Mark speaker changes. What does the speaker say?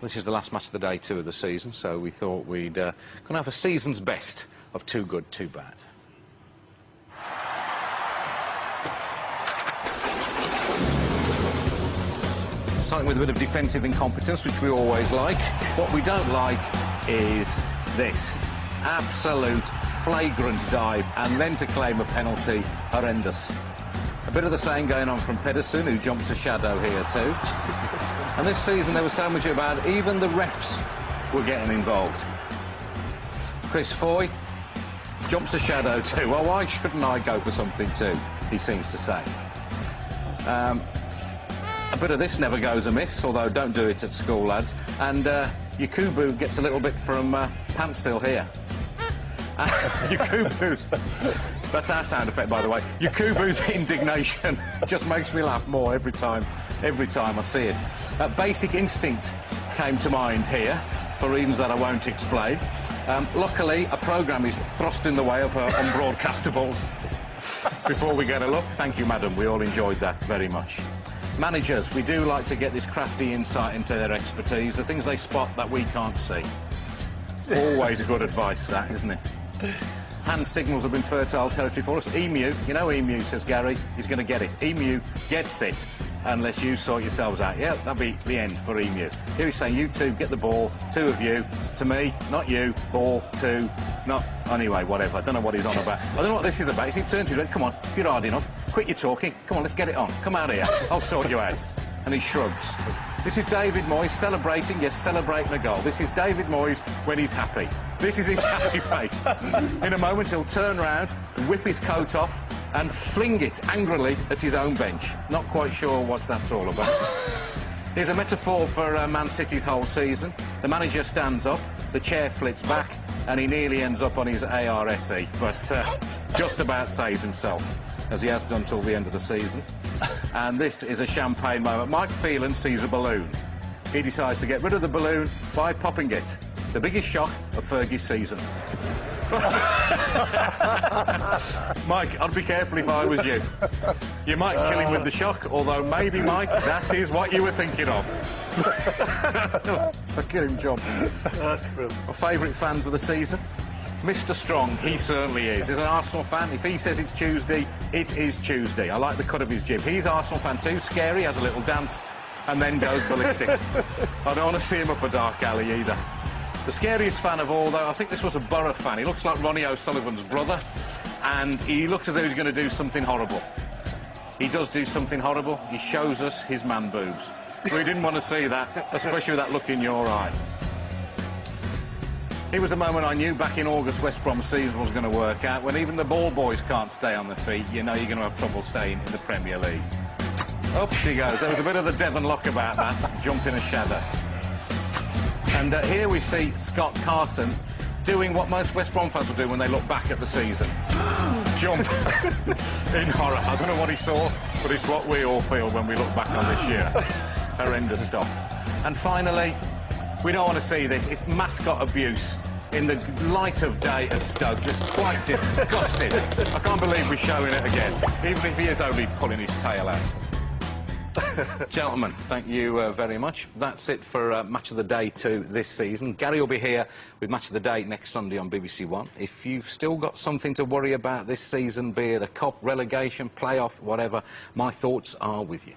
Speaker 1: This is the last match of the day 2 of the season, so we thought we'd gonna have a season's best of too good, too bad. Starting with a bit of defensive incompetence, which we always like. What we don't like is this. Absolute flagrant dive, and then to claim a penalty, horrendous. A bit of the same going on from Pedersen, who jumps a shadow here too. And this season there was so much about it, even the refs were getting involved. Chris Foy jumps a shadow too. Well, why shouldn't I go for something too, he seems to say. A bit of this never goes amiss, although don't do it at school, lads. And Yakubu gets a little bit from Pantsil here. Yakubu's... That's our sound effect, by the way. Yakubu's indignation just makes me laugh more every time I see it. Basic Instinct came to mind here, for reasons that I won't explain. Luckily, a programme is thrust in the way of her unbroadcastables. Before we get a look, thank you, madam. We all enjoyed that very much. Managers, we do like to get this crafty insight into their expertise, the things they spot that we can't see. Always good advice, that, isn't it? Hand signals have been fertile territory for us. Emu, you know Emu, says Gary, he's going to get it. Emu gets it, unless you sort yourselves out. Yeah, that'll be the end for Emu. Here he's saying, you two, get the ball, 2 of you, to me, not you, ball, 2, not... Anyway, whatever, I don't know what he's on about. I don't know what this is about. He turned to him, come on, if you're hard enough, quit your talking, come on, let's get it on, come out here, I'll sort you out. And he shrugs. This is David Moyes celebrating, yes, celebrating a goal. This is David Moyes when he's happy. This is his happy face. In a moment, he'll turn round, whip his coat off, and fling it angrily at his own bench. Not quite sure what that's all about. Here's a metaphor for Man City's whole season. The manager stands up, the chair flits back, and he nearly ends up on his ARSE, but just about saves himself, as he has done till the end of the season. And this is a champagne moment. Mike Phelan sees a balloon. He decides to get rid of the balloon by popping it. The biggest shock of Fergie's season. Mike, I'd be careful if I was you. You might kill him with the shock, although maybe, Mike, that is what you were thinking of. Look at him jump. That's brilliant. My favourite fans of the season? Mr. Strong, he certainly is. As an Arsenal fan, if he says it's Tuesday, it is Tuesday. I like the cut of his jib. He's an Arsenal fan too. Scary, has a little dance, and then goes ballistic. I don't want to see him up a dark alley either. The scariest fan of all, though, I think this was a Borough fan. He looks like Ronnie O'Sullivan's brother, and he looks as though he's going to do something horrible. He does do something horrible. He shows us his man boobs. We didn't want to see that, especially with that look in your eye. It was the moment I knew back in August West Brom's season was going to work out. When even the ball boys can't stay on their feet, you know you're going to have trouble staying in the Premier League. Up she goes. There was a bit of the Devon lock about that, jumping a shadow. And here we see Scott Carson doing what most West Brom fans will do when they look back at the season. Jump in horror. I don't know what he saw, but it's what we all feel when we look back on this year. Horrendous stuff. And finally, we don't want to see this. It's mascot abuse in the light of day at Stoke. Just quite disgusting. I can't believe we're showing it again, even if he is only pulling his tail out. Gentlemen, thank you very much. That's it for Match of the Day 2 this season. Gary will be here with Match of the Day next Sunday on BBC One. If you've still got something to worry about this season, be it a cup, relegation, playoff, whatever, my thoughts are with you.